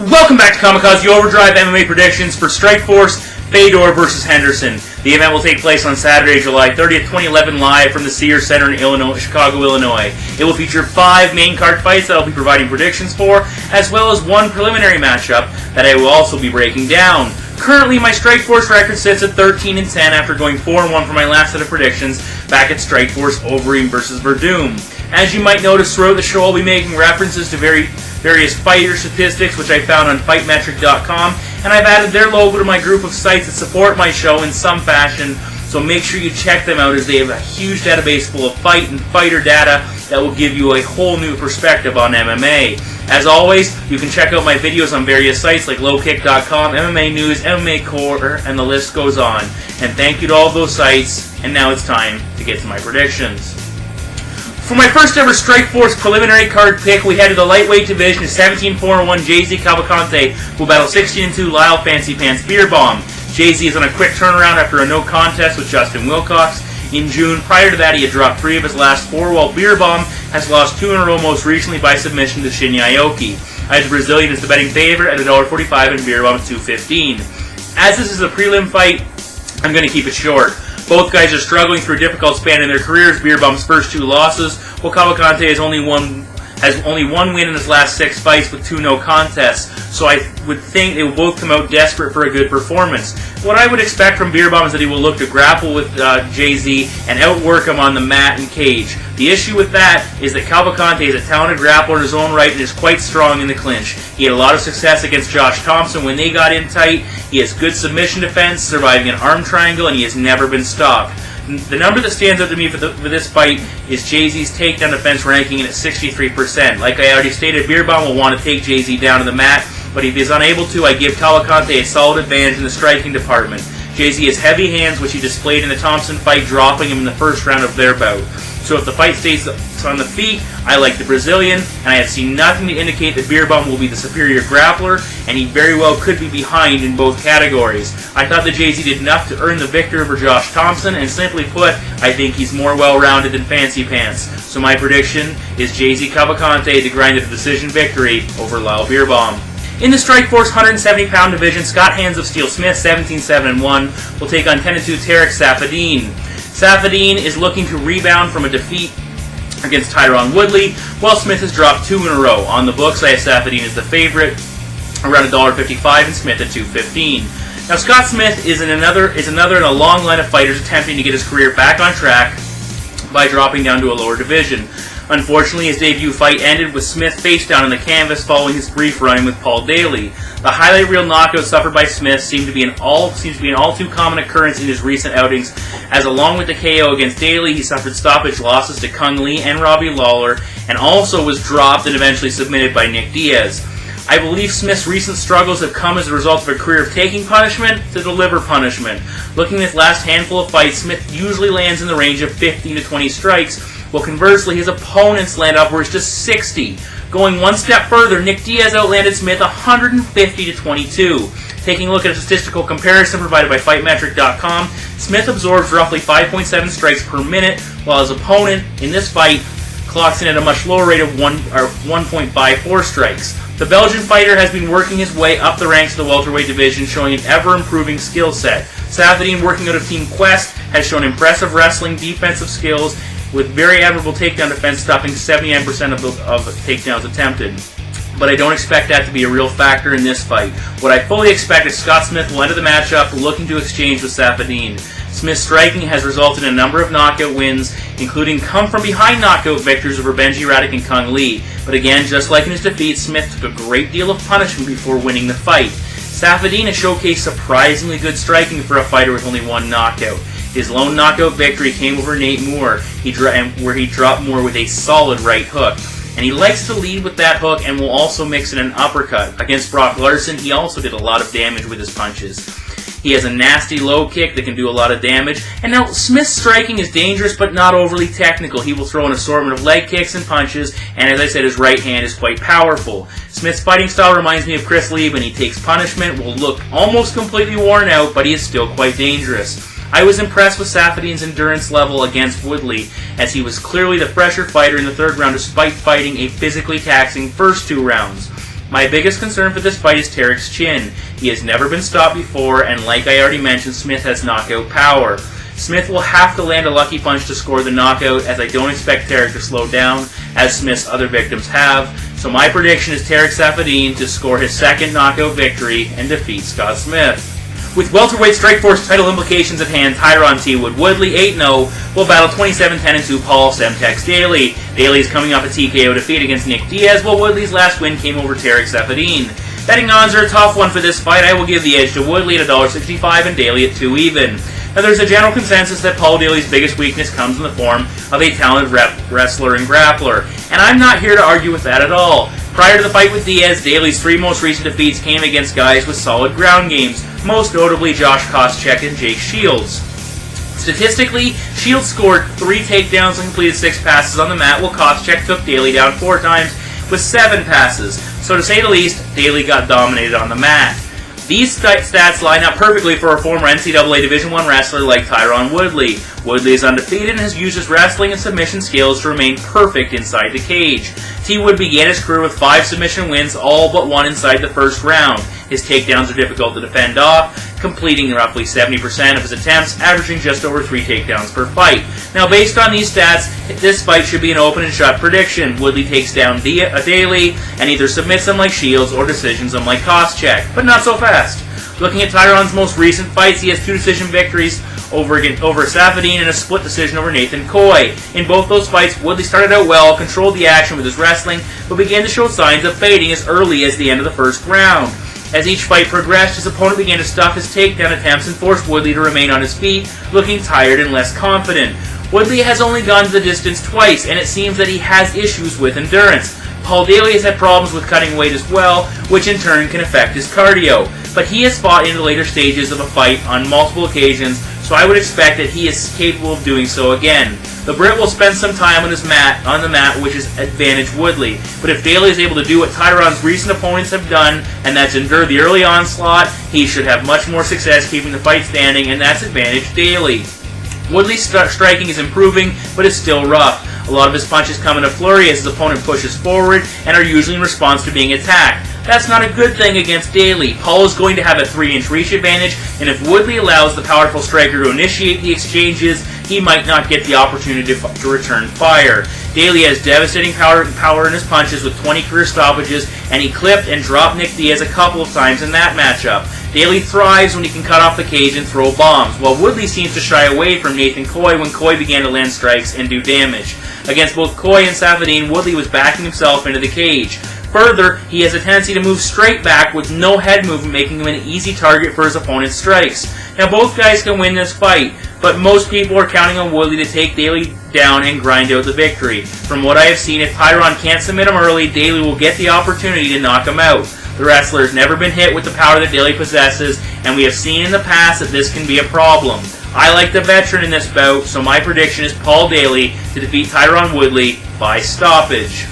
Welcome back to Kamikaze Overdrive MMA predictions for Strikeforce Fedor versus Henderson. The event will take place on Saturday, July 30th, 2011, live from the Sears Center in Chicago, Illinois. It will feature 5 main card fights that I'll be providing predictions for, as well as 1 preliminary matchup that I will also be breaking down. Currently, my Strikeforce record sits at 13-10 after going 4-1 for my last set of predictions back at Strikeforce Overdrive versus Bierbaum. As you might notice throughout the show, I'll be making references to various fighter statistics which I found on FightMetric.com, and I've added their logo to my group of sites that support my show in some fashion, so make sure you check them out as they have a huge database full of fight and fighter data that will give you a whole new perspective on MMA. As always, you can check out my videos on various sites like lowkick.com, MMA News, MMA Core, and the list goes on. And thank you to all of those sites, and now it's time to get to my predictions. For my first ever Strikeforce preliminary card pick, we head to the lightweight division of 17-4-1 Jay-Z Cavalcante, who will battle 16-2 Lyle Fancy Pants Bierbaum. Jay-Z is on a quick turnaround after a no contest with Justin Wilcox in June. Prior to that, he had dropped 3 of his last 4, while Bierbaum has lost 2 in a row, most recently by submission to Shinya Aoki. I have the Brazilian as the betting favorite at $1.45 and Bierbaum at $2.15. As this is a prelim fight, I'm going to keep it short. Both guys are struggling through a difficult span in their careers. Bierbaum's first 2 losses, while Cavalcante has only one win in his last 6 fights with 2 no contests. So I would think they will both come out desperate for a good performance. What I would expect from Bierbaum is that he will look to grapple with Jay-Z and outwork him on the mat and cage. The issue with that is that Cavalcante is a talented grappler in his own right and is quite strong in the clinch. He had a lot of success against Josh Thompson when they got in tight. He has good submission defense, surviving an arm triangle, and he has never been stopped. The number that stands out to me for this fight is Jay-Z's takedown defense ranking at 63%. Like I already stated, Bierbaum will want to take Jay-Z down to the mat, but if he's unable to, I give Cavalcante a solid advantage in the striking department. Jay-Z has heavy hands, which he displayed in the Thompson fight, dropping him in the first round of their bout. So if the fight stays on the feet, I like the Brazilian, and I have seen nothing to indicate that Bierbaum will be the superior grappler, and he very well could be behind in both categories. I thought that Jay-Z did enough to earn the victory over Josh Thompson, and simply put, I think he's more well-rounded than Fancy Pants. So my prediction is Jay-Z Cavalcante to grind a decision victory over Lyle Bierbaum. In the Strikeforce 170-pound division, Scott Hands of Steel Smith, 17-7-1, will take on 10-2 Tarek Saffiedine. Saffiedine is looking to rebound from a defeat against Tyron Woodley, while Smith has dropped 2 in a row. On the books, I have Saffiedine as the favorite, around $1.55, and Smith at $2.15. Now, Scott Smith is another in a long line of fighters attempting to get his career back on track by dropping down to a lower division. Unfortunately, his debut fight ended with Smith face down on the canvas following his brief run with Paul Daley. The highlight reel knockout suffered by Smith seems to be an all too common occurrence in his recent outings, as along with the KO against Daley, he suffered stoppage losses to Kung Lee and Robbie Lawler, and also was dropped and eventually submitted by Nick Diaz. I believe Smith's recent struggles have come as a result of a career of taking punishment to deliver punishment. Looking at his last handful of fights, Smith usually lands in the range of 15 to 20 strikes, while conversely his opponents land upwards to 60. Going one step further, Nick Diaz outlanded Smith 150 to 22. Taking a look at a statistical comparison provided by FightMetric.com, Smith absorbs roughly 5.7 strikes per minute, while his opponent in this fight clocks in at a much lower rate of 1.54 strikes. The Belgian fighter has been working his way up the ranks of the welterweight division, showing an ever-improving skill set. Saffiedine, working out of Team Quest, has shown impressive wrestling, defensive skills, with very admirable takedown defense, stopping 79% of takedowns attempted. But I don't expect that to be a real factor in this fight. What I fully expect is Scott Smith will enter the matchup looking to exchange with Saffiedine. Smith's striking has resulted in a number of knockout wins, including come-from-behind knockout victories over Benji Radek and Kung Lee. But again, just like in his defeat, Smith took a great deal of punishment before winning the fight. Saffiedine has showcased surprisingly good striking for a fighter with only 1 knockout. His lone knockout victory came over Nate Moore, where he dropped Moore with a solid right hook. And he likes to lead with that hook and will also mix in an uppercut. Against Brock Larson, he also did a lot of damage with his punches. He has a nasty low kick that can do a lot of damage. And now, Smith's striking is dangerous but not overly technical. He will throw an assortment of leg kicks and punches, and as I said, his right hand is quite powerful. Smith's fighting style reminds me of Chris Lee when he takes punishment, will look almost completely worn out, but he is still quite dangerous. I was impressed with Saffiedine's endurance level against Woodley, as he was clearly the fresher fighter in the 3rd round despite fighting a physically taxing first 2 rounds. My biggest concern for this fight is Tarek's chin. He has never been stopped before, and like I already mentioned, Smith has knockout power. Smith will have to land a lucky punch to score the knockout, as I don't expect Tarek to slow down, as Smith's other victims have. So my prediction is Tarek Saffiedine to score his second knockout victory and defeat Scott Smith. With welterweight Strikeforce title implications at hand, Tyron T. Woodley 8-0 will battle 27-10-2 Paul Semtex Daley. Daley is coming off a TKO defeat against Nick Diaz, while Woodley's last win came over Tarek Saffiedine. Betting odds are a tough one for this fight. I will give the edge to Woodley at $1.65 and Daley at 2 even. Now, there's a general consensus that Paul Daley's biggest weakness comes in the form of a talented wrestler and grappler, and I'm not here to argue with that at all. Prior to the fight with Diaz, Daley's 3 most recent defeats came against guys with solid ground games, most notably Josh Koscheck and Jake Shields. Statistically, Shields scored 3 takedowns and completed 6 passes on the mat, while Koscheck took Daley down 4 times with 7 passes. So to say the least, Daley got dominated on the mat. These stats line up perfectly for a former NCAA Division I wrestler like Tyron Woodley. Woodley is undefeated and has used his wrestling and submission skills to remain perfect inside the cage. T. Wood began his career with 5 submission wins, all but 1 inside the first round. His takedowns are difficult to defend off, completing roughly 70% of his attempts, averaging just over 3 takedowns per fight. Now, based on these stats, this fight should be an open and shut prediction. Woodley takes down Daley and either submits him like Shields or decisions him like Koscheck, but not so fast. Looking at Tyron's most recent fights, he has 2 decision victories over Saffiedine and a split decision over Nathan Coy. In both those fights, Woodley started out well, controlled the action with his wrestling, but began to show signs of fading as early as the end of the first round. As each fight progressed, his opponent began to stuff his takedown attempts and forced Woodley to remain on his feet, looking tired and less confident. Woodley has only gone the distance twice, and it seems that he has issues with endurance. Paul Daley has had problems with cutting weight as well, which in turn can affect his cardio. But he has fought in the later stages of a fight on multiple occasions, so I would expect that he is capable of doing so again. The Brit will spend some time on the mat, which is advantage Woodley. But if Daley is able to do what Tyron's recent opponents have done, and that's endure the early onslaught, he should have much more success keeping the fight standing, and that's advantage Daley. Woodley's striking is improving, but is still rough. A lot of his punches come in a flurry as his opponent pushes forward and are usually in response to being attacked. That's not a good thing against Daley. Paul is going to have a 3-inch reach advantage, and if Woodley allows the powerful striker to initiate the exchanges, he might not get the opportunity to return fire. Daley has devastating power in his punches with 20 career stoppages, and he clipped and dropped Nick Diaz a couple of times in that matchup. Daley thrives when he can cut off the cage and throw bombs, while Woodley seems to shy away from Nathan Coy when Coy began to land strikes and do damage. Against both Coy and Saffiedine, Woodley was backing himself into the cage. Further, he has a tendency to move straight back with no head movement, making him an easy target for his opponent's strikes. Now, both guys can win this fight, but most people are counting on Woodley to take Daley down and grind out the victory. From what I have seen, if Tyron can't submit him early, Daley will get the opportunity to knock him out. The wrestler has never been hit with the power that Daley possesses, and we have seen in the past that this can be a problem. I like the veteran in this bout, so my prediction is Paul Daley to defeat Tyron Woodley by stoppage.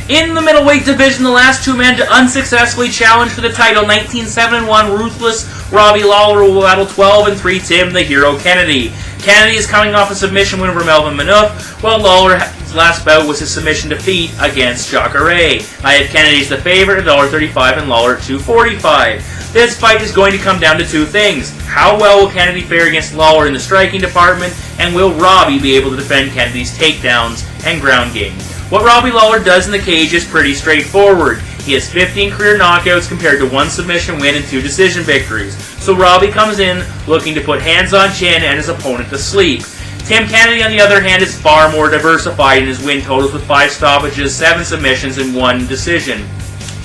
In the middleweight division, the last 2 men to unsuccessfully challenge for the title, 19-7-1 ruthless Robbie Lawler will battle 12-3 Tim the Hero Kennedy. Kennedy is coming off a submission win over Melvin Manouf, while Lawler's last bout was his submission defeat against Jacare. I have Kennedy as the favorite at $1.35 and Lawler at $2.45. This fight is going to come down to 2 things. How well will Kennedy fare against Lawler in the striking department, and will Robbie be able to defend Kennedy's takedowns and ground game? What Robbie Lawler does in the cage is pretty straightforward. He has 15 career knockouts compared to 1 submission win and 2 decision victories. So Robbie comes in looking to put hands on chin and his opponent to sleep. Tim Kennedy, on the other hand, is far more diversified in his win totals with 5 stoppages, 7 submissions, and 1 decision.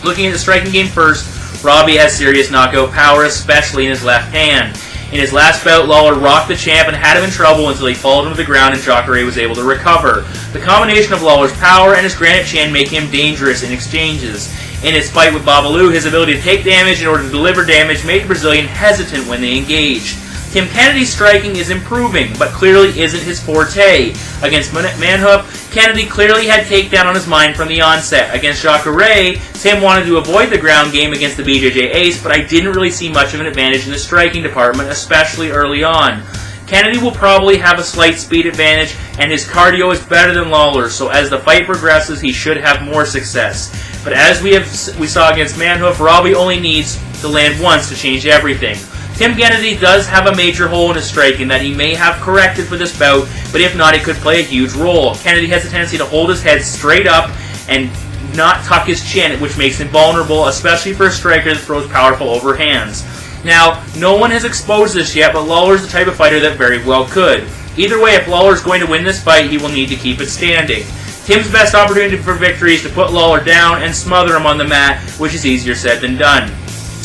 Looking at the striking game first, Robbie has serious knockout power, especially in his left hand. In his last bout, Lawler rocked the champ and had him in trouble until he followed him to the ground and Jacare was able to recover. The combination of Lawler's power and his granite chin make him dangerous in exchanges. In his fight with Babalu, his ability to take damage in order to deliver damage made the Brazilian hesitant when they engaged. Tim Kennedy's striking is improving, but clearly isn't his forte. Against Manhoef, Kennedy clearly had takedown on his mind from the onset. Against Jacare, Tim wanted to avoid the ground game against the BJJ ace, but I didn't really see much of an advantage in the striking department, especially early on. Kennedy will probably have a slight speed advantage, and his cardio is better than Lawler, so as the fight progresses, he should have more success. But as we saw against Manhoof, Robbie only needs to land once to change everything. Tim Kennedy does have a major hole in his striking that he may have corrected for this bout, but if not, it could play a huge role. Kennedy has a tendency to hold his head straight up and not tuck his chin, which makes him vulnerable, especially for a striker that throws powerful overhands. Now, no one has exposed this yet, but Lawler's the type of fighter that very well could. Either way, if Lawler's going to win this fight, he will need to keep it standing. Tim's best opportunity for victory is to put Lawler down and smother him on the mat, which is easier said than done.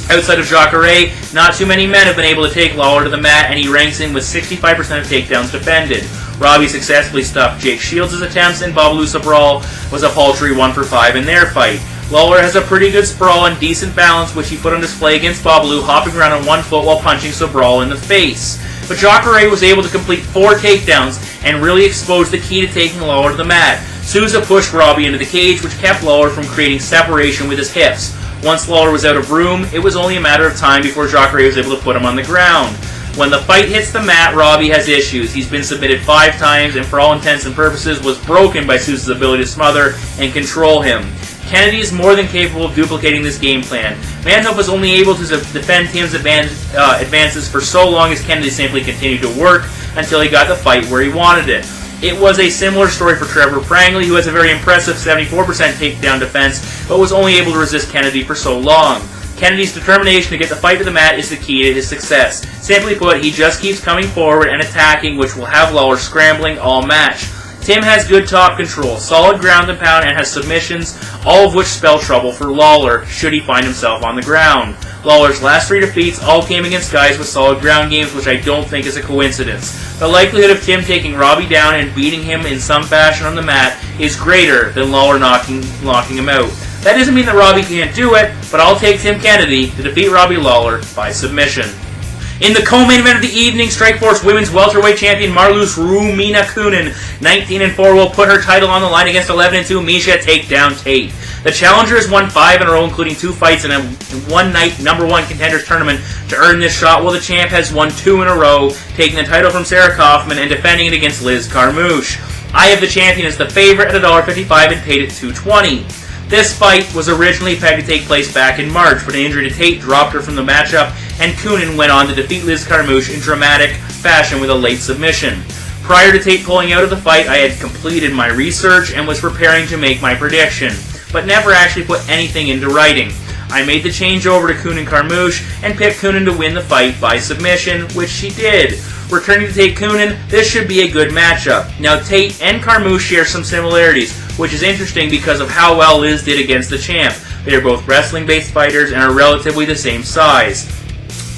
Outside of Jacare, not too many men have been able to take Lawler to the mat, and he ranks in with 65% of takedowns defended. Robbie successfully stopped Jake Shields' attempts, and Babalu Sabral was a paltry 1 for 5 in their fight. Lawler has a pretty good sprawl and decent balance, which he put on display against Babalu, hopping around on one foot while punching Sabral in the face. But Jacare was able to complete 4 takedowns and really expose the key to taking Lawler to the mat. Souza pushed Robbie into the cage, which kept Lawler from creating separation with his hips. Once Lawler was out of room, it was only a matter of time before Jacare was able to put him on the ground. When the fight hits the mat, Robbie has issues. He's been submitted 5 times and for all intents and purposes was broken by Souza's ability to smother and control him. Kennedy is more than capable of duplicating this game plan. Manhoof was only able to defend Tim's advances for so long as Kennedy simply continued to work until he got the fight where he wanted it. It was a similar story for Trevor Prangley, who has a very impressive 74% takedown defense, but was only able to resist Kennedy for so long. Kennedy's determination to get the fight to the mat is the key to his success. Simply put, he just keeps coming forward and attacking, which will have Lawler scrambling all match. Tim has good top control, solid ground and pound, and has submissions, all of which spell trouble for Lawler should he find himself on the ground. Lawler's last 3 defeats all came against guys with solid ground games, which I don't think is a coincidence. The likelihood of Tim taking Robbie down and beating him in some fashion on the mat is greater than Lawler knocking him out. That doesn't mean that Robbie can't do it, but I'll take Tim Kennedy to defeat Robbie Lawler by submission. In the co-main event of the evening, Strikeforce Women's Welterweight Champion Marloes Rumina-Kunin, 19-4, will put her title on the line against 11-2 Misha Takedown Tate. The challenger has won 5 in a row, including 2 fights in a one-night #1 contenders tournament to earn this shot, while the champ has won 2 in a row, taking the title from Sarah Kaufman and defending it against Liz Carmouche. I have the champion as the favorite at $1.55 and Tate at $2.20. This fight was originally pegged to take place back in March, but an injury to Tate dropped her from the matchup, and Kunin went on to defeat Liz Carmouche in dramatic fashion with a late submission. Prior to Tate pulling out of the fight, I had completed my research and was preparing to make my prediction, but never actually put anything into writing. I made the change over to Kunin Carmouche and picked Kunin to win the fight by submission, which she did. Returning to Tate Kunin, this should be a good matchup. Now, Tate and Carmouche share some similarities, which is interesting because of how well Liz did against the champ. They are both wrestling-based fighters and are relatively the same size.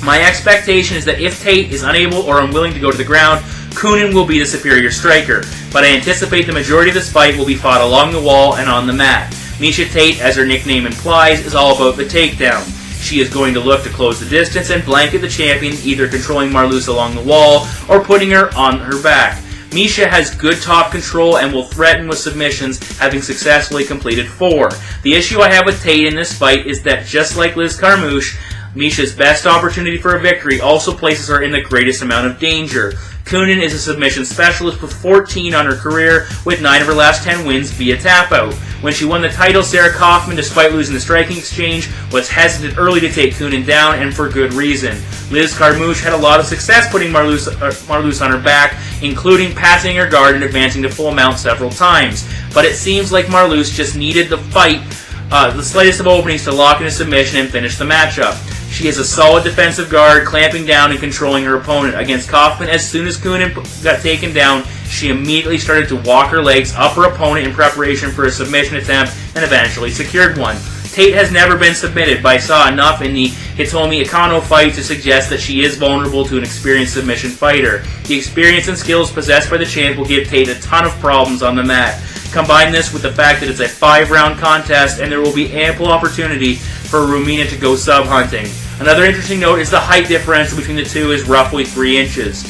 My expectation is that if Tate is unable or unwilling to go to the ground, Kunin will be the superior striker, but I anticipate the majority of this fight will be fought along the wall and on the mat. Misha Tate, as her nickname implies, is all about the takedown. She is going to look to close the distance and blanket the champion, either controlling Marloes along the wall or putting her on her back. Misha has good top control and will threaten with submissions, having successfully completed 4. The issue I have with Tate in this fight is that, just like Liz Carmouche, Misha's best opportunity for a victory also places her in the greatest amount of danger. Kunin is a submission specialist with 14 on her career, with 9 of her last 10 wins via tap-out. When she won the title, Sarah Kaufman, despite losing the striking exchange, was hesitant early to take Kunin down, and for good reason. Liz Carmouche had a lot of success putting Marloes on her back, including passing her guard and advancing to full mount several times. But it seems like Marloes just needed the fight, the slightest of openings to lock in a submission and finish the matchup. She has a solid defensive guard, clamping down and controlling her opponent. Against Kaufman, as soon as Kunin got taken down, she immediately started to walk her legs up her opponent in preparation for a submission attempt and eventually secured one. Tate has never been submitted, but I saw enough in the Hitomi Akano fight to suggest that she is vulnerable to an experienced submission fighter. The experience and skills possessed by the champ will give Tate a ton of problems on the mat. Combine this with the fact that it's a 5-round contest and there will be ample opportunity for Rumina to go sub-hunting. Another interesting note is the height differential between the two is roughly 3 inches.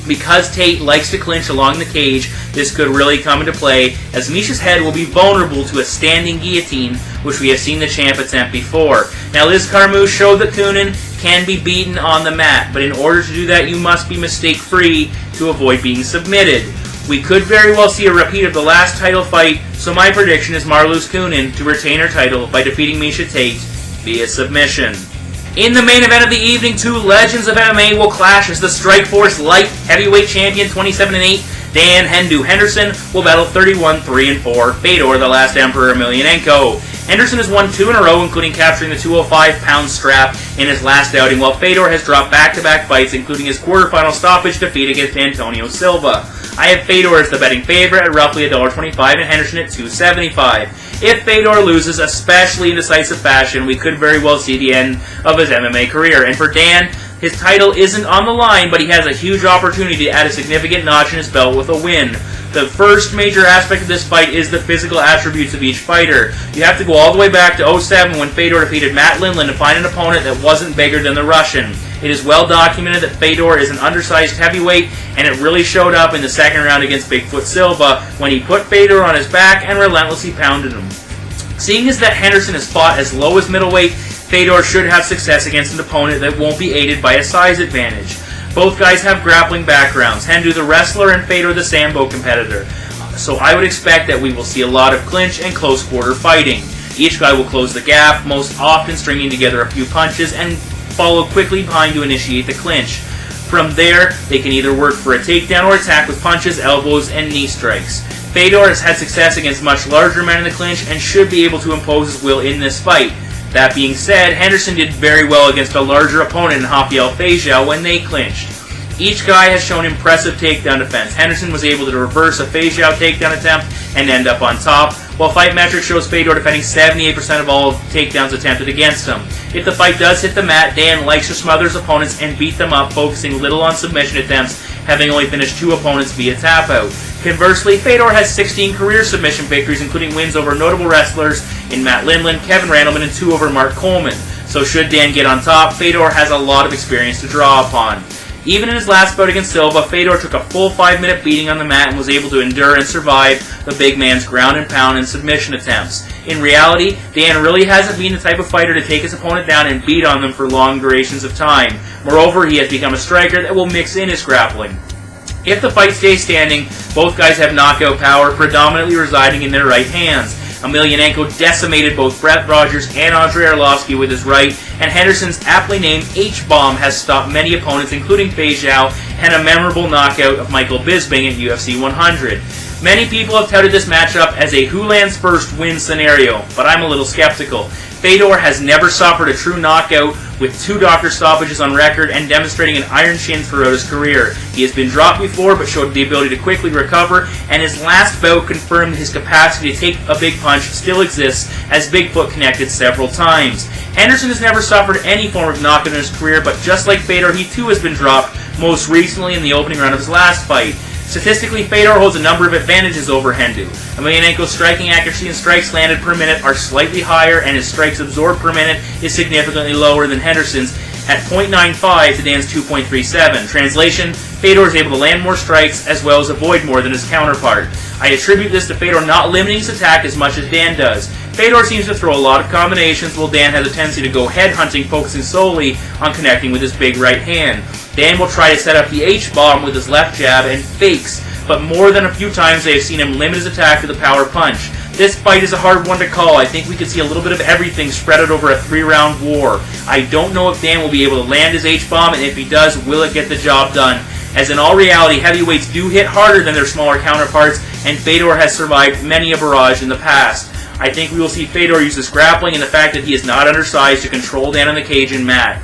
Because Tate likes to clinch along the cage, this could really come into play, as Misha's head will be vulnerable to a standing guillotine, which we have seen the champ attempt before. Now, Liz Carmouche showed that Kunin can be beaten on the mat, but in order to do that, you must be mistake-free to avoid being submitted. We could very well see a repeat of the last title fight, so my prediction is Marloes Coenen to retain her title by defeating Miesha Tate via submission. In the main event of the evening, two legends of MMA will clash as the Strikeforce Light Heavyweight Champion 27-8 Dan Henderson will battle 31-3-4 Fedor, the Last Emperor Emelianenko. Henderson has won 2 in a row, including capturing the 205-pound strap in his last outing, while Fedor has dropped back-to-back fights, including his quarterfinal stoppage defeat against Antonio Silva. I have Fedor as the betting favorite at roughly $1.25 and Henderson at $2.75. If Fedor loses, especially in decisive fashion, we could very well see the end of his MMA career. And for Dan, his title isn't on the line, but he has a huge opportunity to add a significant notch in his belt with a win. The first major aspect of this fight is the physical attributes of each fighter. You have to go all the way back to 2007 when Fedor defeated Matt Lindland to find an opponent that wasn't bigger than the Russian. It is well documented that Fedor is an undersized heavyweight, and it really showed up in the second round against Bigfoot Silva when he put Fedor on his back and relentlessly pounded him. Seeing as that Henderson has fought as low as middleweight, Fedor should have success against an opponent that won't be aided by a size advantage. Both guys have grappling backgrounds, Hendu the wrestler and Fedor the Sambo competitor. So I would expect that we will see a lot of clinch and close quarter fighting. Each guy will close the gap, most often stringing together a few punches and follow quickly behind to initiate the clinch. From there, they can either work for a takedown or attack with punches, elbows, and knee strikes. Fedor has had success against much larger men in the clinch and should be able to impose his will in this fight. That being said, Henderson did very well against a larger opponent in Rafael Feijiao when they clinched. Each guy has shown impressive takedown defense. Henderson was able to reverse a Feijiao takedown attempt and end up on top, while Fight Metrics shows Fedor defending 78% of all takedowns attempted against him. If the fight does hit the mat, Dan likes to smother his opponents and beat them up, focusing little on submission attempts, having only finished 2 opponents via tap-out. Conversely, Fedor has 16 career submission victories, including wins over notable wrestlers in Matt Lindland, Kevin Randleman, and 2 over Mark Coleman. So should Dan get on top, Fedor has a lot of experience to draw upon. Even in his last bout against Silva, Fedor took a full 5-minute beating on the mat and was able to endure and survive the big man's ground and pound and submission attempts. In reality, Dan really hasn't been the type of fighter to take his opponent down and beat on them for long durations of time. Moreover, he has become a striker that will mix in his grappling. If the fight stays standing, both guys have knockout power predominantly residing in their right hands. Emelianenko decimated both Brett Rogers and Andrei Arlovsky with his right, and Henderson's aptly named H-bomb has stopped many opponents, including Feijiao, and a memorable knockout of Michael Bisping at UFC 100. Many people have touted this matchup as a who lands first wins scenario, but I'm a little skeptical. Fedor has never suffered a true knockout, with 2 doctor stoppages on record and demonstrating an iron chin throughout his career. He has been dropped before but showed the ability to quickly recover, and his last bout confirmed his capacity to take a big punch still exists, as Bigfoot connected several times. Henderson has never suffered any form of knockout in his career, but just like Fedor, he too has been dropped, most recently in the opening round of his last fight. Statistically, Fedor holds a number of advantages over Hendu. Emelianenko's striking accuracy and strikes landed per minute are slightly higher, and his strikes absorbed per minute is significantly lower than Henderson's at 0.95 to Dan's 2.37. Translation, Fedor is able to land more strikes as well as avoid more than his counterpart. I attribute this to Fedor not limiting his attack as much as Dan does. Fedor seems to throw a lot of combinations, while Dan has a tendency to go head-hunting, focusing solely on connecting with his big right hand. Dan will try to set up the H-bomb with his left jab and fakes, but more than a few times I have seen him limit his attack with a power punch. This fight is a hard one to call. I think we could see a little bit of everything spread out over a 3-round war. I don't know if Dan will be able to land his H-bomb, and if he does, will it get the job done? As in all reality, heavyweights do hit harder than their smaller counterparts, and Fedor has survived many a barrage in the past. I think we will see Fedor use his grappling and the fact that he is not undersized to control Dan on the cage and mat.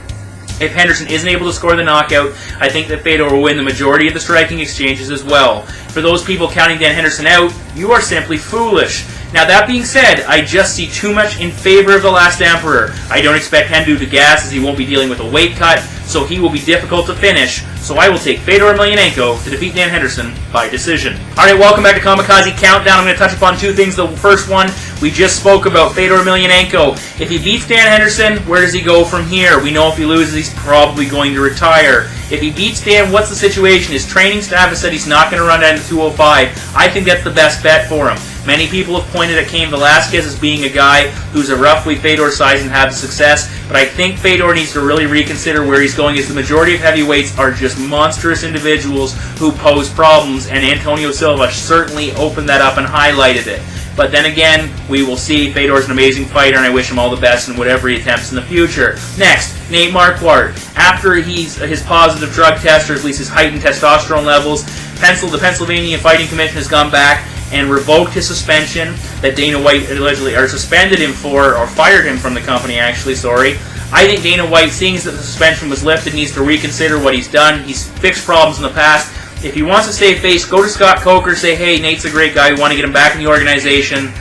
If Henderson isn't able to score the knockout, I think that Fedor will win the majority of the striking exchanges as well. For those people counting Dan Henderson out, you are simply foolish. Now that being said, I just see too much in favor of the Last Emperor. I don't expect Hendu to gas, as he won't be dealing with a weight cut, so he will be difficult to finish. So I will take Fedor Emelianenko to defeat Dan Henderson by decision. Alright, welcome back to Kamikaze Countdown. I'm going to touch upon 2 things. The first one, we just spoke about Fedor Emelianenko. If he beats Dan Henderson, where does he go from here? We know if he loses, he's probably going to retire. If he beats Dan, what's the situation? His training staff has said he's not going to run down to 205. I think that's the best bet for him. Many people have pointed at Cain Velasquez as being a guy who's a roughly Fedor size and have success, but I think Fedor needs to really reconsider where he's going, as the majority of heavyweights are just monstrous individuals who pose problems, and Antonio Silva certainly opened that up and highlighted it. But then again, we will see. Fedor's an amazing fighter, and I wish him all the best in whatever he attempts in the future. Next, Nate Marquardt. After his positive drug test, or at least his heightened testosterone levels, the Pennsylvania Fighting Commission has gone back and revoked his suspension that Dana White allegedly, or suspended him for, or fired him from the company, actually, sorry. I think Dana White, seeing that the suspension was lifted, needs to reconsider what he's done. He's fixed problems in the past. If he wants to save face, go to Scott Coker, say, hey, Nate's a great guy, we want to get him back in the organization.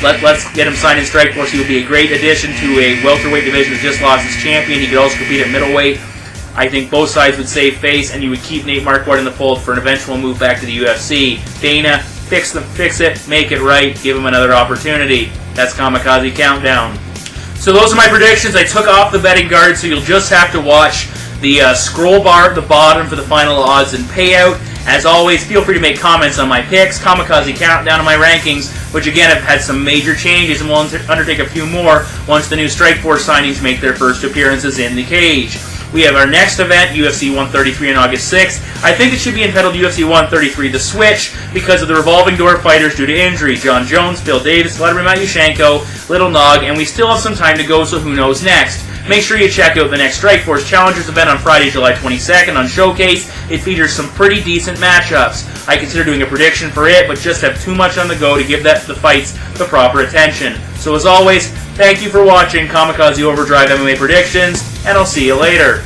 Let's get him signed in Strikeforce. He would be a great addition to a welterweight division that just lost its champion. He could also compete at middleweight. I think both sides would save face, and you would keep Nate Marquardt in the fold for an eventual move back to the UFC. Dana, fix it, make it right, give him another opportunity. That's Kamikaze Countdown. So those are my predictions. I took off the betting guard, so you'll just have to watch the scroll bar at the bottom for the final odds and payout. As always, feel free to make comments on my picks, Kamikaze Countdown, and my rankings, which again have had some major changes, and we'll undertake a few more once the new Strikeforce signings make their first appearances in the cage. We have our next event, UFC 133 on August 6th. I think it should be entitled UFC 133 The Switch because of the revolving door fighters due to injury. John Jones, Phil Davis, Vladimir Matyushenko, Little Nog, and we still have some time to go, so who knows next. Make sure you check out the next Strikeforce Challengers event on Friday, July 22nd on Showcase. It features some pretty decent matchups. I consider doing a prediction for it, but just have too much on the go to give the fights the proper attention. So as always, thank you for watching Kamikaze Overdrive MMA Predictions, and I'll see you later.